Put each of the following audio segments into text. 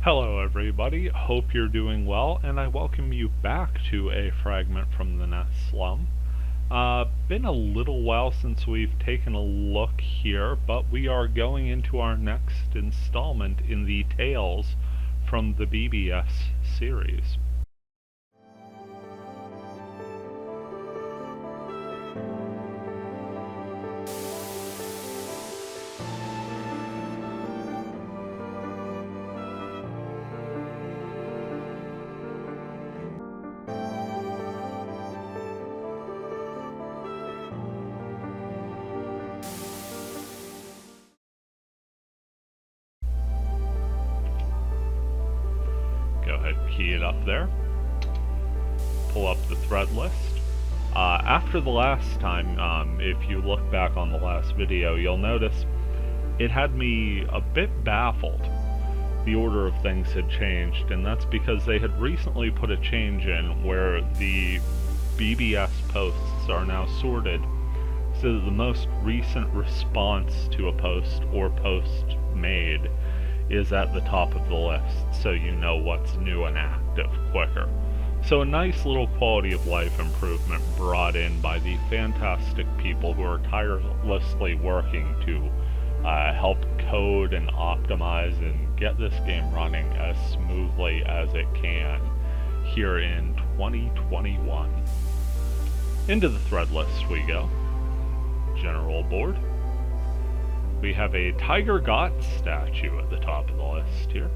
Hello everybody, hope you're doing well, and I welcome you back to a Fragment from the Net Slum. Been a little while since we've taken a look here, but we are going into our next installment in the Tales from the BBS series. Go ahead, key it up there. Pull up the thread list. After the last time, if you look back on the last video, you'll notice it had me a bit baffled. The order of things had changed, and that's because they had recently put a change in where the BBS posts are now sorted so that the most recent response to a post or post made is at the top of the list, so you know what's new and active quicker. So a nice little quality of life improvement brought in by the fantastic people who are tirelessly working to help code and optimize and get this game running as smoothly as it can here in 2021. Into the thread list we go. General board. We have a Tiger Got statue at the top of the list here.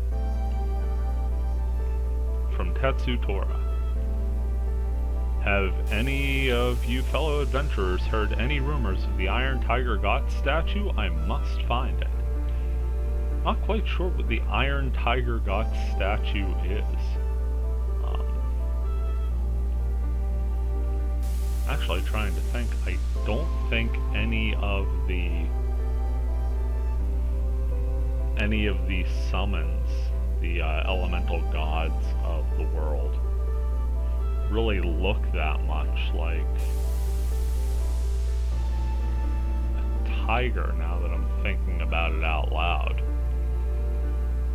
From Tetsu Tora. Have any of you fellow adventurers heard any rumors of the Iron Tiger Got statue? I must find it. Not quite sure what the Iron Tiger Got statue is. Actually trying to think, I don't think any of the summons, the elemental gods of the world, really look that much like a tiger now that I'm thinking about it out loud.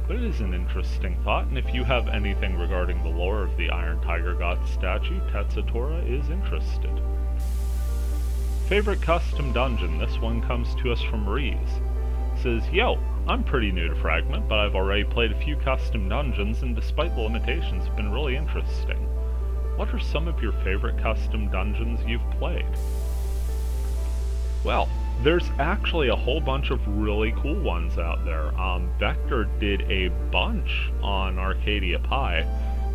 But it is an interesting thought, and if you have anything regarding the lore of the Iron Tiger God statue, Tetsu Tora is interested. Favorite custom dungeon? This one comes to us from Reese. Says, yo, I'm pretty new to Fragment, but I've already played a few custom dungeons, and despite the limitations, have been really interesting. What are some of your favorite custom dungeons you've played? Well, there's actually a whole bunch of really cool ones out there. Vector did a bunch on Arcadia Pi,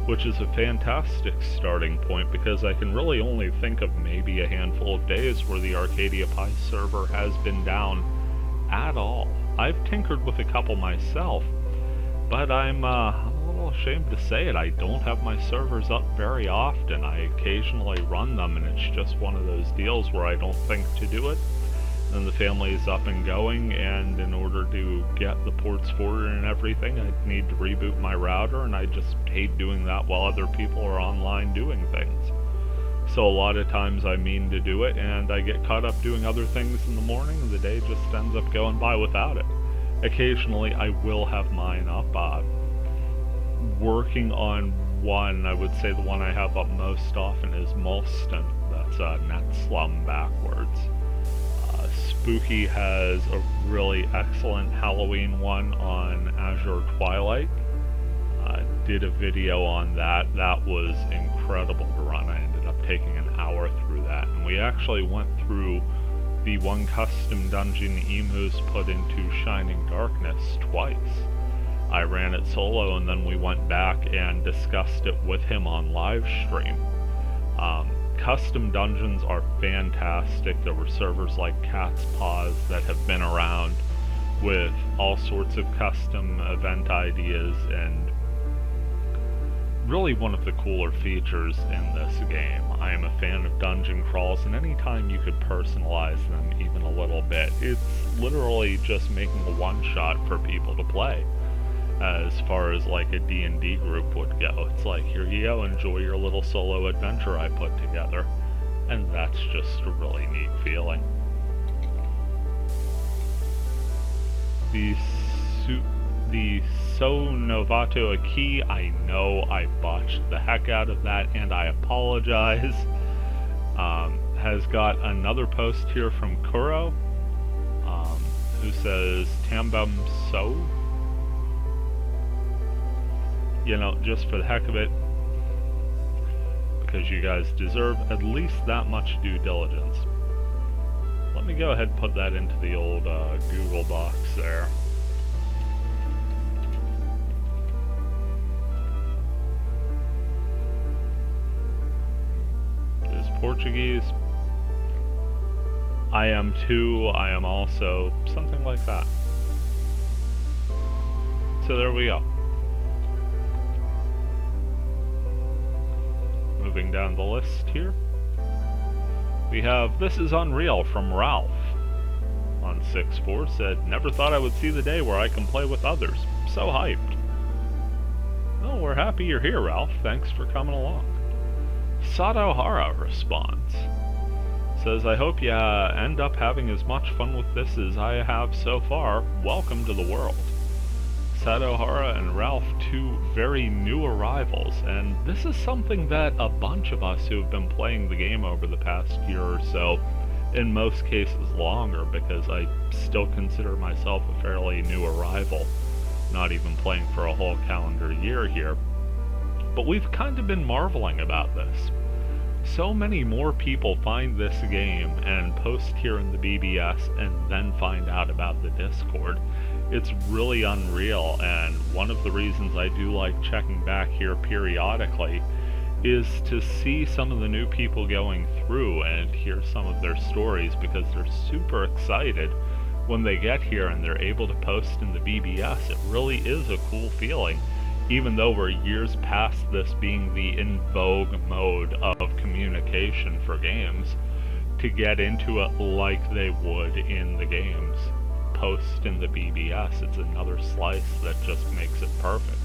which is a fantastic starting point because I can really only think of maybe a handful of days where the Arcadia Pi server has been down at all. I've tinkered with a couple myself, but I'm a little ashamed to say it. I don't have my servers up very often. I occasionally run them, and it's just one of those deals where I don't think to do it. Then the family is up and going, and in order to get the ports forwarded and everything, I need to reboot my router, and I just hate doing that while other people are online doing things. So a lot of times I mean to do it, and I get caught up doing other things in the morning, and the day just ends up going by without it. Occasionally I will have mine up. Working on one, I would say the one I have up most often is Mulston. That's Net Slum backwards. Spooky has a really excellent Halloween one on Azure Twilight. Did a video on that. That was incredible to run. I ended up taking an hour through that, and we actually went through the one custom dungeon Emu's put into Shining Darkness twice. I ran it solo, and then we went back and discussed it with him on live stream. Custom dungeons are fantastic. There were servers like Cat's Paws that have been around with all sorts of custom event ideas, and really one of the cooler features in this game. I am a fan of dungeon crawls, and anytime you could personalize them even a little bit, it's literally just making a one-shot for people to play. As far as like a D&D group would go, it's like, here you go, enjoy your little solo adventure I put together. And that's just a really neat feeling. The So Novato Aki, I know I botched the heck out of that, and I apologize. Has got another post here from Kuro, who says, Tambum So? You know, just for the heck of it, because you guys deserve at least that much due diligence. Let me go ahead and put that into the old Google Docs there. Is Portuguese. I am too, I am also, something like that. So there we go. Moving down the list here. We have This Is Unreal from Ralph on 6-4, said, never thought I would see the day where I can play with others. So hyped. Well, we're happy you're here, Ralph. Thanks for coming along. Sato Hara responds. Says, I hope you end up having as much fun with this as I have so far. Welcome to the world. Sato Hara and Ralph, two very new arrivals, and this is something that a bunch of us who have been playing the game over the past year or so, in most cases longer, because I still consider myself a fairly new arrival, not even playing for a whole calendar year here, but we've kind of been marveling about this. So many more people find this game and post here in the BBS and then find out about the Discord. It's really unreal, and one of the reasons I do like checking back here periodically is to see some of the new people going through and hear some of their stories, because they're super excited when they get here and they're able to post in the BBS. It really is a cool feeling, even though we're years past this being the in vogue mode of communication for games, to get into it like they would in the games. Post in the BBS, it's another slice that just makes it perfect.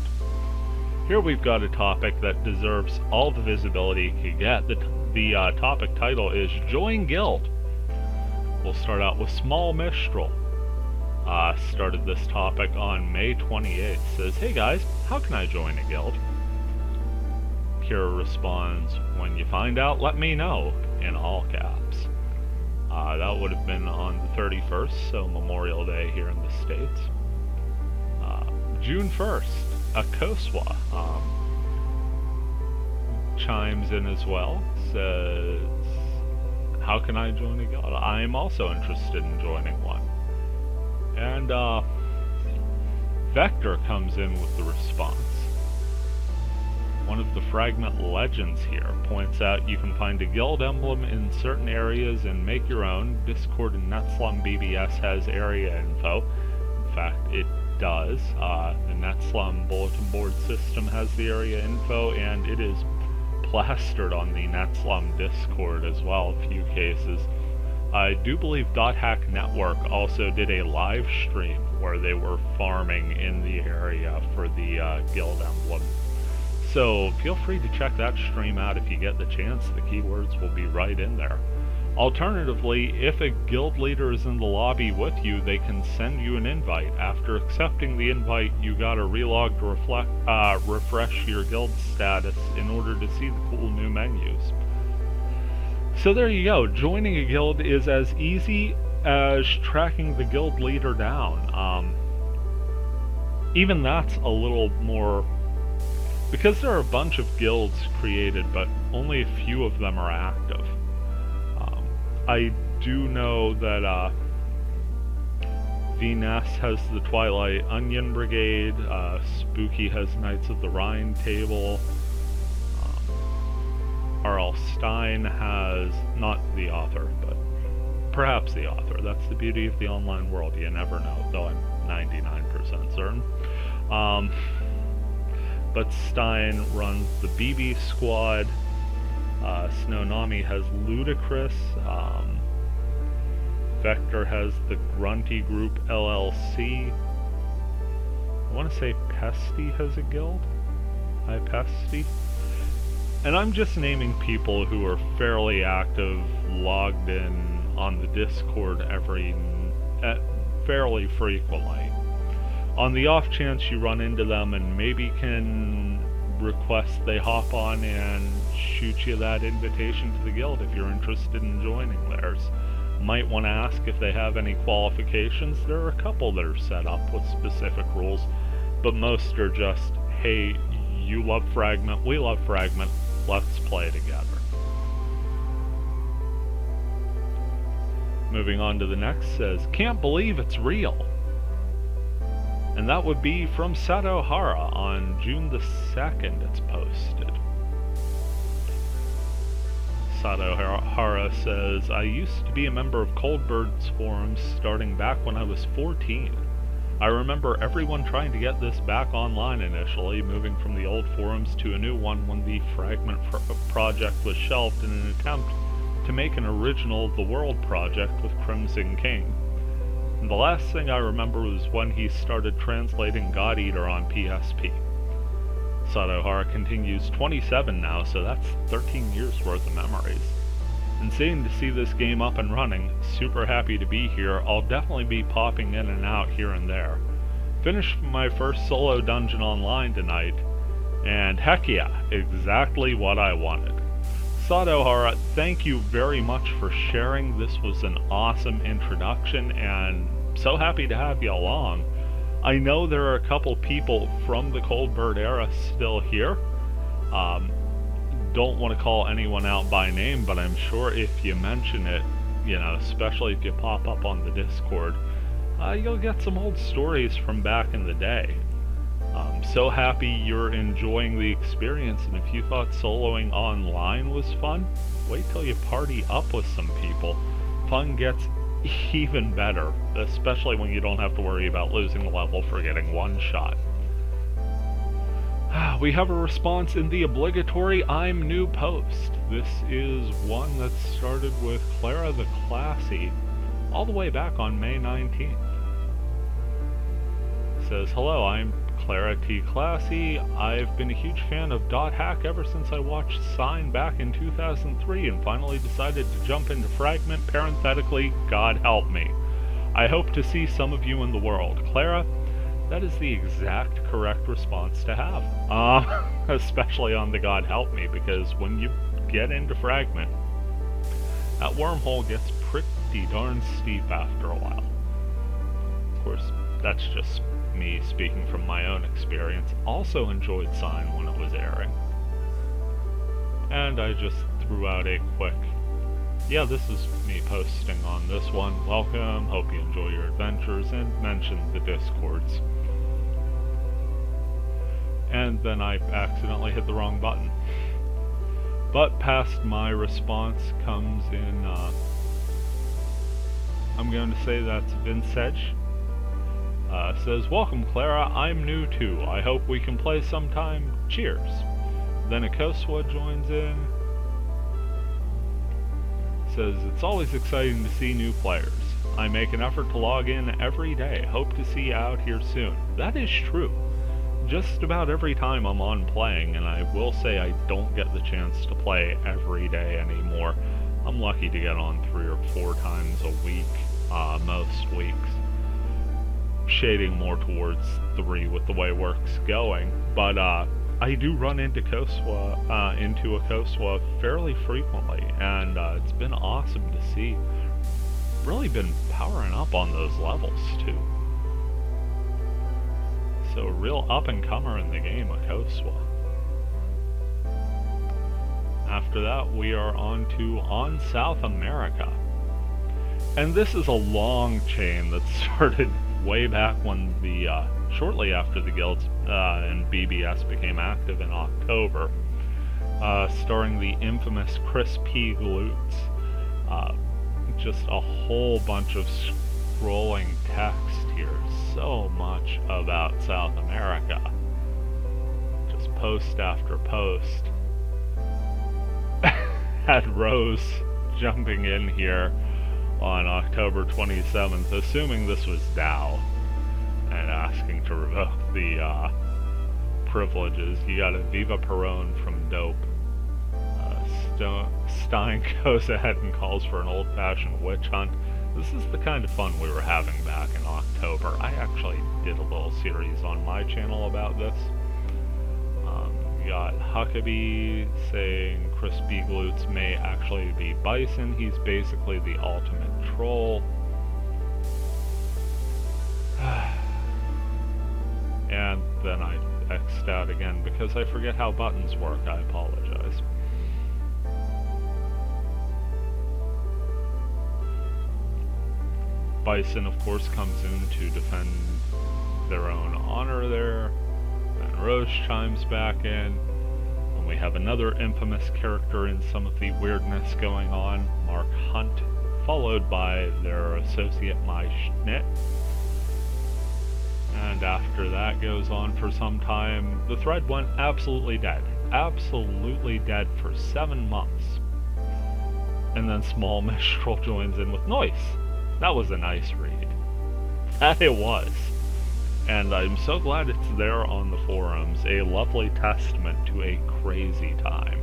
Here we've got a topic that deserves all the visibility it could get. The topic title is Join Guild. We'll start out with Small Mistral. Started this topic on May 28th. Says, hey guys, how can I join a guild? Kira responds, when you find out, let me know, in all caps. That would have been on the 31st, so Memorial Day here in the States. June 1st, Akoswa chimes in as well, says, how can I join a guild? I'm also interested in joining one. And Vector comes in with the response. One of the Fragment legends here points out you can find a guild emblem in certain areas and make your own. Discord and Netslum BBS has area info. In fact, it does. The Netslum bulletin board system has the area info, and it is plastered on the Netslum Discord as well, a few cases. I do believe dothack Network also did a live stream where they were farming in the area for the guild emblem. So feel free to check that stream out if you get the chance. The keywords will be right in there. Alternatively, if a guild leader is in the lobby with you, they can send you an invite. After accepting the invite, you gotta relog to refresh your guild status in order to see the cool new menus. So there you go. Joining a guild is as easy as tracking the guild leader down. Even that's a little more, because there are a bunch of guilds created, but only a few of them are active. I do know that VNAS has the Twilight Onion Brigade, Spooky has Knights of the Rhine Table, R.L. Stein has, not the author, but perhaps the author. That's the beauty of the online world, you never know, though I'm 99% certain. But Stein runs the BB Squad. Snownomi has Ludicrous. Vector has the Grunty Group LLC. I want to say Pesty has a guild. Hi, Pesty. And I'm just naming people who are fairly active, logged in on the Discord fairly frequently. On the off chance you run into them and maybe can request they hop on and shoot you that invitation to the guild if you're interested in joining theirs. Might want to ask if they have any qualifications. There are a couple that are set up with specific rules, but most are just, hey, you love Fragment, we love Fragment, let's play together. Moving on to the next, says, can't believe it's real. And that would be from Sato Hara on June the 2nd, it's posted. Sato Hara says, I used to be a member of Coldbird's forums starting back when I was 14. I remember everyone trying to get this back online initially, moving from the old forums to a new one when the Fragment project was shelved in an attempt to make an original The World project with Crimson King. And the last thing I remember was when he started translating God Eater on PSP. Sato Hara continues, 27 now, so that's 13 years worth of memories. Insane to see this game up and running, super happy to be here. I'll definitely be popping in and out here and there. Finished my first solo dungeon online tonight, and heck yeah, exactly what I wanted. Sato Hara, thank you very much for sharing. This was an awesome introduction, and so happy to have you along. I know there are a couple people from the Coldbird era still here. Don't want to call anyone out by name, but I'm sure if you mention it, you know, especially if you pop up on the Discord, you'll get some old stories from back in the day. So happy you're enjoying the experience, and if you thought soloing online was fun, wait till you party up with some people. Fun gets even better, especially when you don't have to worry about losing a level for getting one shot. We have a response in the obligatory I'm New post. This is one that started with Clara the Classy all the way back on May 19th. It says, hello, I'm Clara T. Classy. I've been a huge fan of dothack ever since I watched Sign back in 2003 and finally decided to jump into Fragment, parenthetically, God help me. I hope to see some of you in the world. Clara, that is the exact correct response to have. Especially on the God help me, because when you get into Fragment, that wormhole gets pretty darn steep after a while. Of course, that's just me speaking from my own experience. Also enjoyed Sign when it was airing. And I just threw out a quick, yeah, this is me posting on this one. Welcome, hope you enjoy your adventures, and mentioned the Discords. And then I accidentally hit the wrong button. But past my response comes in, I'm going to say that's Vince Edge. Says, welcome Clara, I'm new too. I hope we can play sometime. Cheers. Then Akoswa joins in. Says, it's always exciting to see new players. I make an effort to log in every day. Hope to see you out here soon. That is true. Just about every time I'm on playing, and I will say I don't get the chance to play every day anymore. I'm lucky to get on 3 or 4 times a week, most weeks. Shading more towards 3 with the way work's going, but I do run into Akoswa fairly frequently, and it's been awesome to see. Really been powering up on those levels too. So real up-and-comer in the game, Akoswa. After that, we are on to On South America. And this is a long chain that started way back when the, shortly after the guilds and BBS became active in October, starring the infamous Chris P. Glutes. Just a whole bunch of scrolling text here. So much about South America. Just post after post. Had Rose jumping in here on October 27th, assuming this was Dow, and asking to revoke the privileges. You got a Viva Perone from Dope. Stein goes ahead and calls for an old-fashioned witch hunt. This is the kind of fun we were having back in October. I actually did a little series on my channel about this. You got Huckabee saying Crispy Glutes may actually be Bison. He's basically the ultimate troll. And then I X'd out again because I forget how buttons work. I apologize. Bison, of course, comes in to defend their own honor there. Then Rose chimes back in. And we have another infamous character in some of the weirdness going on, Mark Hunt, followed by their associate My Schnitt. And after that goes on for some time, the thread went absolutely dead. Absolutely dead for 7 months. And then Small Mistral joins in with Noise. That was a nice read. That it was. And I'm so glad it's there on the forums. A lovely testament to a crazy time.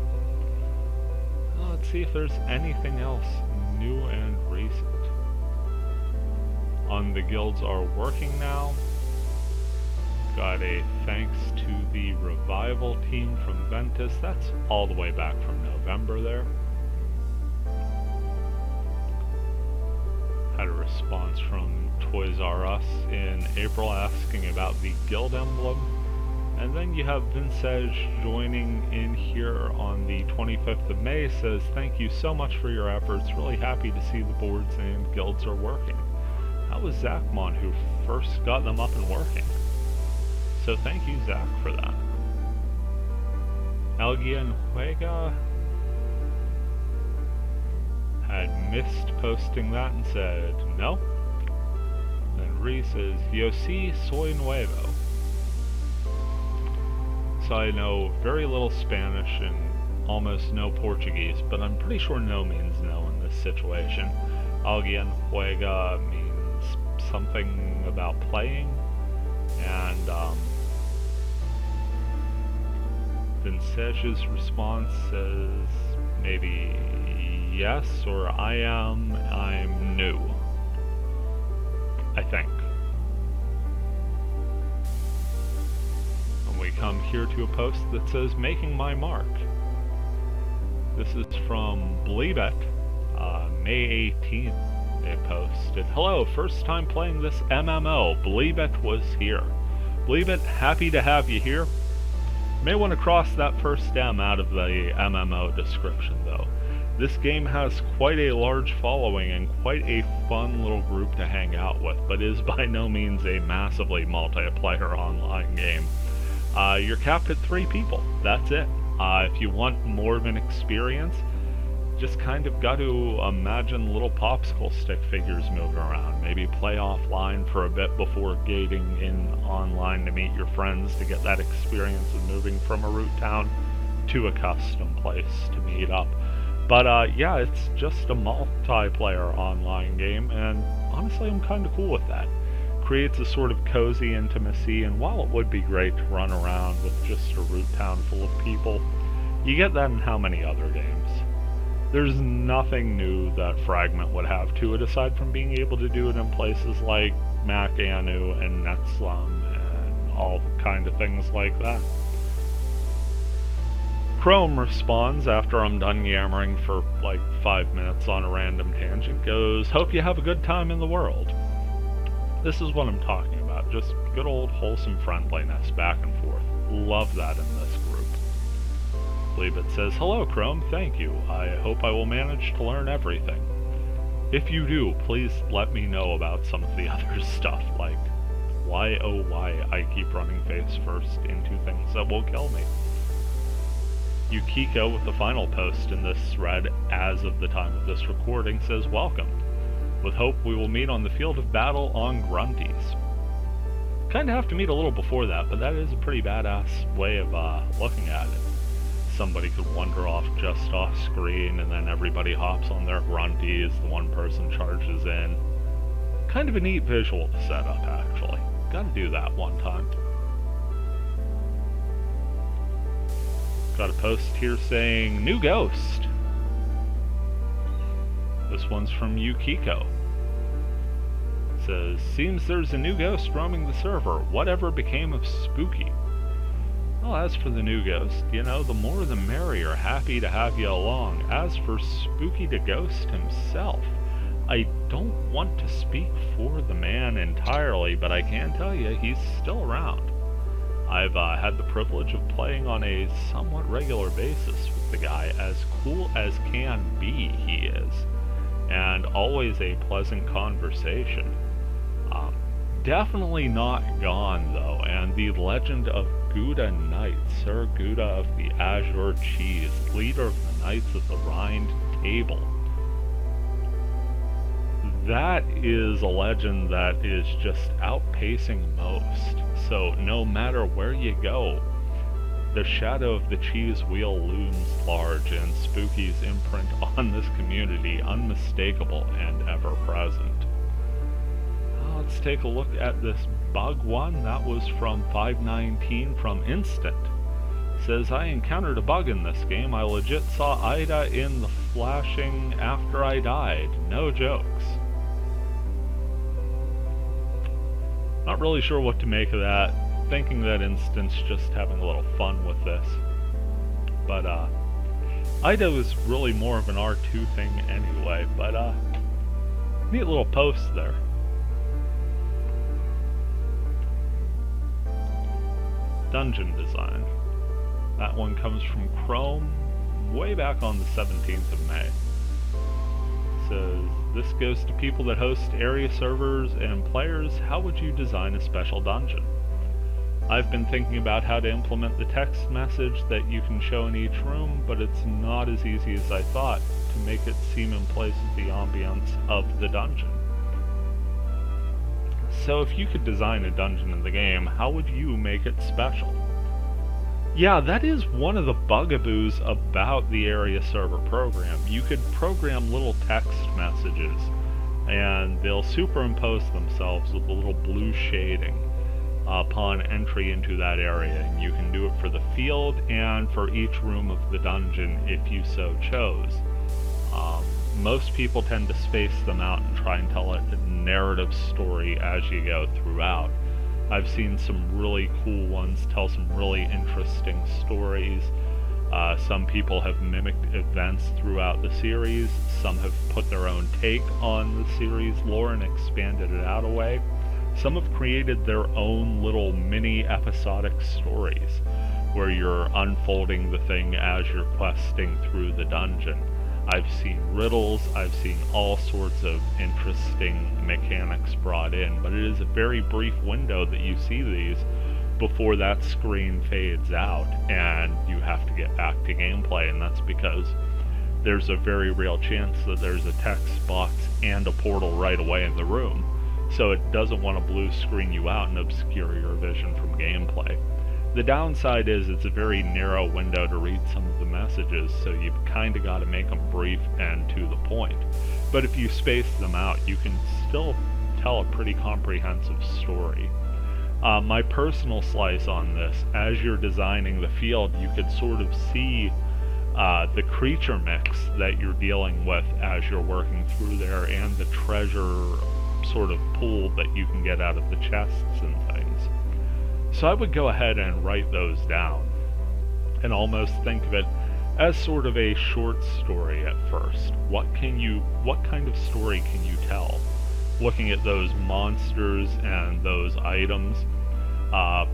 Let's see if there's anything else new and recent. On the guilds are working now. Got a thanks to the revival team from Ventus. That's all the way back from November there. Had a response from Toys R Us in April asking about the guild emblem. And then you have Vincege joining in here on the 25th of May, says, thank you so much for your efforts. Really happy to see the boards and guilds are working. That was Zachmon who first got them up and working. So thank you, Zach, for that. Alguien Juega had missed posting that and said no. Then Ree says, yo sí, soy nuevo. So I know very little Spanish and almost no Portuguese, but I'm pretty sure no means no in this situation. Alguien Juega means something about playing, and Vincege's response says maybe yes, or I'm new. I think. And we come here to a post that says, making my mark. This is from Bleebet, May 18th, they posted. Hello, first time playing this MMO. Bleebet was here. Bleebet, happy to have you here. May want to cross that first M out of the MMO description, though. This game has quite a large following and quite a fun little group to hang out with, but is by no means a massively multiplayer online game. You're capped at 3 people. That's it. If you want more of an experience, just kind of got to imagine little popsicle stick figures moving around. Maybe play offline for a bit before gating in online to meet your friends to get that experience of moving from a root town to a custom place to meet up. But yeah, it's just a multiplayer online game, and honestly I'm kind of cool with that. Creates a sort of cozy intimacy, and while it would be great to run around with just a root town full of people, you get that in how many other games? There's nothing new that Fragment would have to it aside from being able to do it in places like Mac Anu and Netslum and all kind of things like that. Chrome responds after I'm done yammering for like 5 minutes on a random tangent, goes, hope you have a good time in the world. This is what I'm talking about, just good old wholesome friendliness back and forth. Love that in this group. Bleebit says, hello Chrome, thank you. I hope I will manage to learn everything. If you do, please let me know about some of the other stuff, like why oh why I keep running face first into things that will kill me. Yukiko, with the final post in this thread as of the time of this recording, says, welcome. With hope we will meet on the field of battle on Grunties. Kinda have to meet a little before that, but that is a pretty badass way of looking at it. Somebody could wander off just off screen, and then everybody hops on their Grunties, the one person charges in. Kind of a neat visual to set up, actually. Gotta do that one time. Got a post here saying, new ghost. This one's from Yukiko. says, seems there's a new ghost roaming the server. Whatever became of Spooky? Well, as for the new ghost, you know, the more the merrier. Happy to have you along. As for Spooky the Ghost himself, I don't want to speak for the man entirely, but I can tell you he's still around. I've had the privilege of playing on a somewhat regular basis with the guy. As cool as can be, he is. And always a pleasant conversation. Definitely not gone, though, and the legend of Gouda Knight, Sir Gouda of the Azure Cheese, leader of the Knights of the Rhind Table. That is a legend that is just outpacing most. So no matter where you go, the shadow of the cheese wheel looms large, and Spooky's imprint on this community unmistakable and ever present. Let's take a look at this bug one. That was from 519 from Instant. Says, I encountered a bug in this game. I legit saw Ida in the flashing after I died. No jokes. Not really sure what to make of that. Thinking that Instant's just having a little fun with this. But Ida was really more of an R2 thing anyway. But neat little post there. Dungeon design. That one comes from Chrome way back on the 17th of May. Says, this goes to people that host area servers and players. How would you design a special dungeon? I've been thinking about how to implement the text message that you can show in each room, but it's not as easy as I thought to make it seem in place with the ambience of the dungeon. So if you could design a dungeon in the game, how would you make it special? Yeah, that is one of the bugaboos about the area server program. You could program little text messages, and they'll superimpose themselves with a little blue shading upon entry into that area, and you can do it for the field and for each room of the dungeon if you so chose. Most people tend to space them out and try and tell a narrative story as you go throughout. I've seen some really cool ones tell some really interesting stories. Some people have mimicked events throughout the series. Some have put their own take on the series lore and expanded it out a way. Some have created their own little mini episodic stories where you're unfolding the thing as you're questing through the dungeon. I've seen riddles, I've seen all sorts of interesting mechanics brought in, but it is a very brief window that you see these before that screen fades out and you have to get back to gameplay, and that's because there's a very real chance that there's a text box and a portal right away in the room, so it doesn't want to blue screen you out and obscure your vision from gameplay. The downside is it's a very narrow window to read some of the messages, so you've kind of got to make them brief and to the point. But if you space them out, you can still tell a pretty comprehensive story. My personal slice on this, as you're designing the field, you could sort of see the creature mix that you're dealing with as you're working through there, and the treasure sort of pool that you can get out of the chests and things. So I would go ahead and write those down and almost think of it as sort of a short story at first. What kind of story can you tell? Looking at those monsters and those items,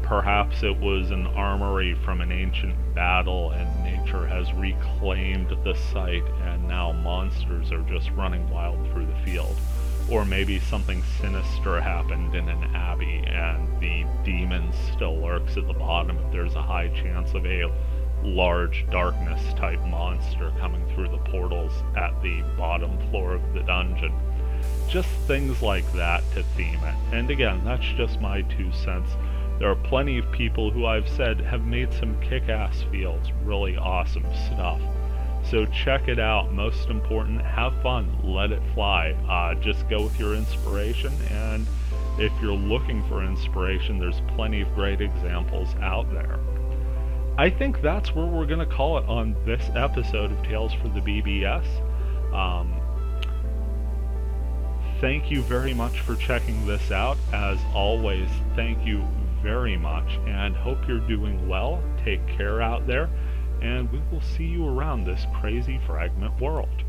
perhaps it was an armory from an ancient battle and nature has reclaimed the site and now monsters are just running wild through the field. Or maybe something sinister happened in an abbey and the demon still lurks at the bottom. There's a high chance of a large darkness type monster coming through the portals at the bottom floor of the dungeon. Just things like that to theme it. And again, that's just my 2 cents. There are plenty of people who I've said have made some kick-ass fields, really awesome stuff. So check it out. Most important, have fun, let it fly. Just go with your inspiration, and if you're looking for inspiration, there's plenty of great examples out there. I think that's where we're going to call it on this episode of Tales for the BBS. thank you very much for checking this out. As always, thank you very much, and hope you're doing well. Take care out there, and we will see you around this crazy fragment world.